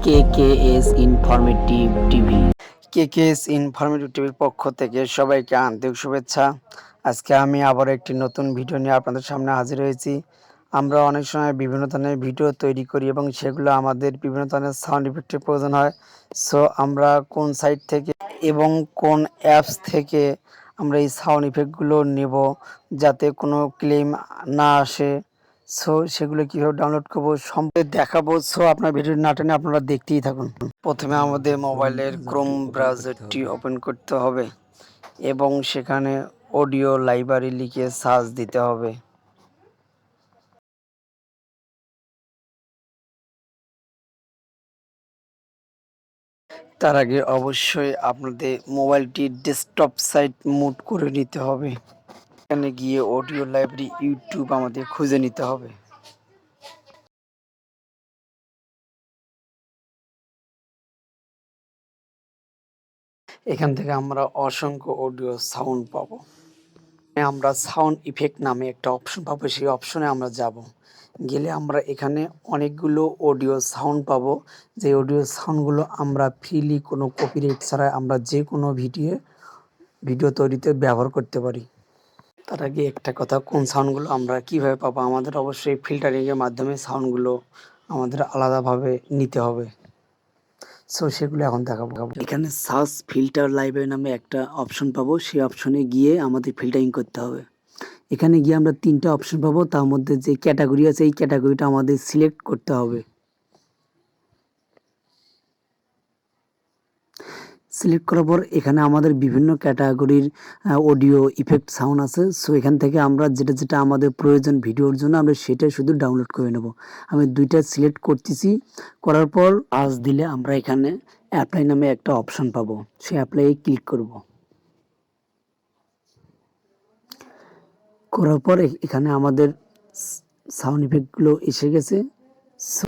কেকেএস informative TV. কেকেএস informative টিভির পক্ষ থেকে সবাইকে আন্তরিক শুভেচ্ছা। আজকে আমি আবার একটি নতুন ভিডিও নিয়ে আপনাদের সামনে হাজির হয়েছি। আমরা অনেক সময় বিভিন্ন ধরনের ভিডিও তৈরি করি এবং সেগুলো আমাদের বিভিন্ন ধরনের সাউন্ড ইফেক্টের প্রয়োজন হয়। সো আমরা কোন সাইট থেকে এবং কোন অ্যাপস থেকে আমরা এই সাউন্ড ইফেক্টগুলো নেব যাতে কোনো ক্লেম না আসে, সো সেগুলো কীভাবে ডাউনলোড করবো সম্পূর্ণ দেখাবো। সো আপনার ভিডিও না টেনে আপনারা দেখতেই থাকুন। প্রথমে আমাদের মোবাইলের ক্রোম ব্রাউজারটি ওপেন করতে হবে এবং সেখানে অডিও লাইব্রেরি লিখে সার্চ দিতে হবে। তার আগে অবশ্যই আপনাদের মোবাইলটি ডেস্কটপ সাইট মুড করে নিতে হবে। এখানে গিয়ে অডিও লাইব্রেরি ইউটিউব আমাদের খুঁজে নিতে হবে। এখান থেকে আমরা অসংখ্য অডিও সাউন্ড পাবো। আমরা সাউন্ড ইফেক্ট নামে একটা অপশন পাবো, সেই অপশনে আমরা যাব। গেলে আমরা এখানে অনেকগুলো অডিও সাউন্ড পাবো, যে অডিও সাউন্ডগুলো আমরা ফ্রিলি কোনো কপিরাইট ছাড়া আমরা যে কোনো ভিডিও তৈরিতে ব্যবহার করতে পারি। তার আগে একটা কথা, কোন সাউন্ডগুলো আমরা কিভাবে পাবো, আমাদের অবশ্যই ফিল্টারিংয়ের মাধ্যমে সাউন্ডগুলো আমাদের আলাদাভাবে নিতে হবে। সো সেগুলো এখন দেখাবো। এখানে সার্চ ফিল্টার লাইব্রেরি নামে একটা অপশন পাবো, সেই অপশনে গিয়ে আমাদের ফিল্টারিং করতে হবে। এখানে গিয়ে আমরা 3টা অপশন পাবো, তার মধ্যে যে ক্যাটাগরি আছে এই ক্যাটাগরিটা আমাদের সিলেক্ট করতে হবে। সিলেক্ট করার পর এখানে আমাদের বিভিন্ন ক্যাটাগরির অডিও ইফেক্ট সাউন্ড আছে। সো এখান থেকে আমরা যেটা যেটা আমাদের প্রয়োজন ভিডিওর জন্য আমরা সেটা শুধু ডাউনলোড করে নেব। আমি 2টা সিলেক্ট করতেছি, করার পর আজ দিলে আমরা এখানে অ্যাপ্লাই নামে একটা অপশন পাবো, সেই অ্যাপ্লাইয়ে ক্লিক করব। করার পর এখানে আমাদের সাউন্ড ইফেক্টগুলো এসে গেছে।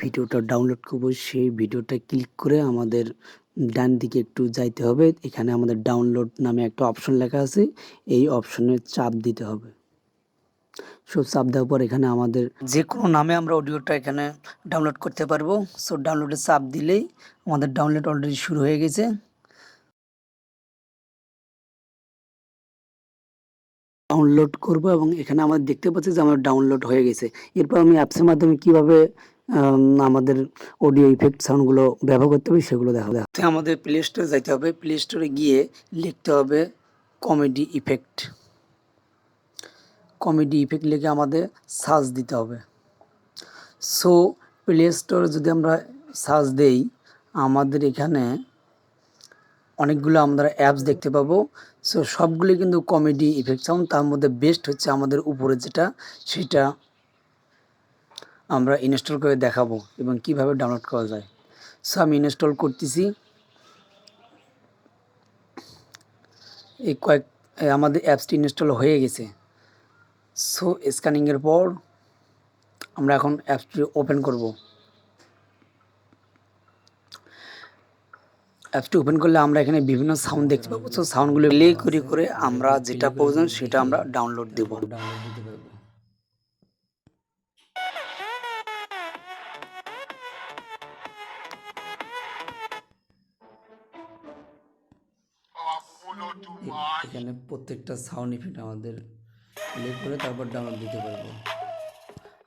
ভিডিওটা ডাউনলোড করবো, সেই ভিডিওটা ক্লিক করে আমাদের ডান দিকে একটু যাইতে হবে। এখানে আমাদের ডাউনলোড নামে একটা অপশন লেখা আছে, এই অপশনে চাপ দিতে হবে। সো চাপ দেওয়ার পর এখানে আমাদের যে কোনো নামে আমরা অডিওটা এখানে ডাউনলোড করতে পারবো। সো ডাউনলোডে চাপ দিলেই আমাদের ডাউনলোড অলরেডি শুরু হয়ে গেছে। ডাউনলোড করব এবং এখানে আমরা দেখতে পাচ্ছি যে আমার ডাউনলোড হয়ে গেছে। এরপর আমি অ্যাপসের মাধ্যমে কিভাবে আমাদের অডিও ইফেক্ট সাউন্ডগুলো ব্যবহার করতে হবে সেগুলো দেখাবো। আমাদের প্লে স্টোরে যাইতে হবে, প্লে স্টোরে গিয়ে লিখতে হবে কমেডি ইফেক্ট। কমেডি ইফেক্ট লিখে আমাদের সার্চ দিতে হবে। সো প্লে স্টোরে যদি আমরা সার্চ দেই, আমাদের এখানে অনেকগুলো আমরা অ্যাপস দেখতে পাবো। সো সবগুলি কিন্তু কমেডি ইফেক্ট সাউন্ড, তার মধ্যে বেস্ট হচ্ছে আমাদের উপরে যেটা, সেটা আমরা ইনস্টল করে দেখাবো এবং কিভাবে ডাউনলোড করা যায়। সো আমি ইনস্টল করতেছি। আমাদের অ্যাপসটি ইনস্টল হয়ে গেছে। সো স্ক্যানিংয়ের পর আমরা এখন অ্যাপসটি ওপেন করব। অ্যাপসটি ওপেন করলে আমরা এখানে বিভিন্ন সাউন্ড দেখতে পাবো। সো সাউন্ডগুলো প্লে করে করে আমরা যেটা প্রয়োজন সেটা আমরা ডাউনলোড দেব। এখানে প্রত্যেকটা সাউন্ড ইফেক্ট আমাদের প্লে করে তারপর ডাউনলোড দিতে পারবো।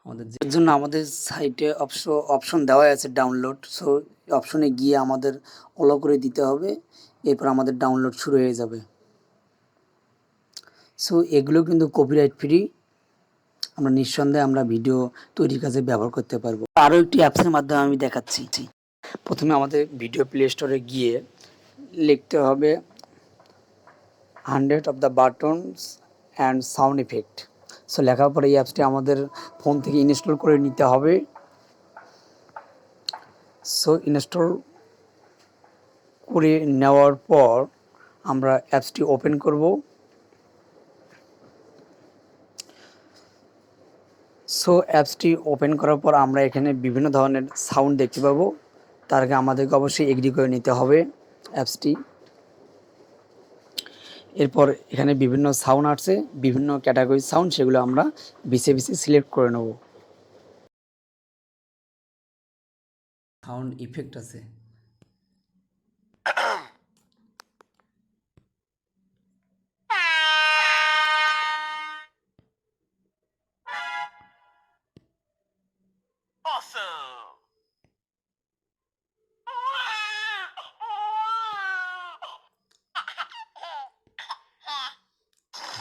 আমাদের এর জন্য আমাদের সাইটে অপশন দেওয়া আছে ডাউনলোড। সো অপশনে গিয়ে আমাদের অলো করে দিতে হবে, এরপর আমাদের ডাউনলোড শুরু হয়ে যাবে। সো এগুলো কিন্তু কপিরাইট ফ্রি, আমরা নিঃসন্দেহে আমরা ভিডিও তৈরির কাজে ব্যবহার করতে পারবো। আরও একটি অ্যাপসের মাধ্যমে আমি দেখাচ্ছি। প্রথমে আমাদের ভিডিও প্লে স্টোরে গিয়ে লিখতে হবে 100 of the buttons and sound effect. So লেখার পরে এই অ্যাপসটি আমাদের ফোন থেকে ইনস্টল করে নিতে হবে। সো ইনস্টল করে নেওয়ার পর আমরা অ্যাপসটি ওপেন করব। সো অ্যাপসটি ওপেন করার পর আমরা এখানে বিভিন্ন ধরনের সাউন্ড দেখতে পাবো। তার আগে আমাদেরকে অবশ্যই এগ্রি করে নিতে হবে অ্যাপসটি। এরপর এখানে বিভিন্ন সাউন্ড আছে, বিভিন্ন ক্যাটাগরির সাউন্ড, সেগুলো আমরা বেছে বেছে সিলেক্ট করে নেব। সাউন্ড ইফেক্ট আছে।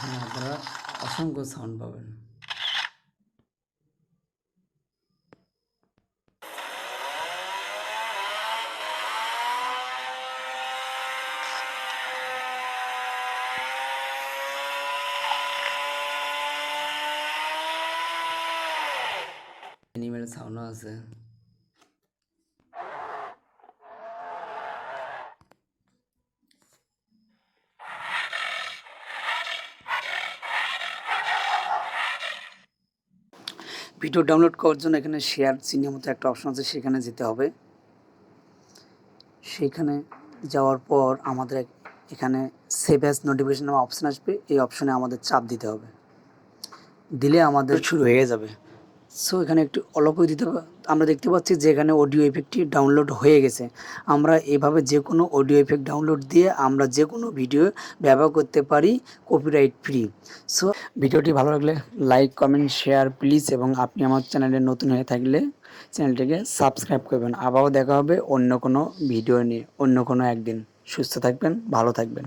হ্যাঁ, আপনারা অসংখ্য সাউন্ড পাবেন। অ্যানিমেল সাউন্ডও আছে। ভিডিও ডাউনলোড করার জন্য এখানে শেয়ার চিহ্নের মতো একটা অপশন আছে, সেখানে যেতে হবে। সেখানে যাওয়ার পর আমাদের এখানে সেভ অ্যাজ নোটিফিকেশন নামে অপশন আসবে, এই অপশনে আমাদের চাপ দিতে হবে। দিলে আমাদের শুরু হয়ে যাবে। সো এখানে একটু অল্পই দিতে হবে। আমরা দেখতে পাচ্ছি যে এখানে অডিও ইফেক্টটি ডাউনলোড হয়ে গেছে। আমরা এভাবে যে কোনো অডিও ইফেক্ট ডাউনলোড দিয়ে আমরা যে কোনো ভিডিও ব্যবহার করতে পারি কপিরাইট ফ্রি। সো ভিডিওটি ভালো লাগলে লাইক, কমেন্ট, শেয়ার প্লিজ, এবং আপনি আমার চ্যানেলে নতুন হয়ে থাকলে চ্যানেলটিকে সাবস্ক্রাইব করবেন। আবারও দেখা হবে অন্য কোনো ভিডিও নিয়ে অন্য কোনো একদিন। সুস্থ থাকবেন, ভালো থাকবেন।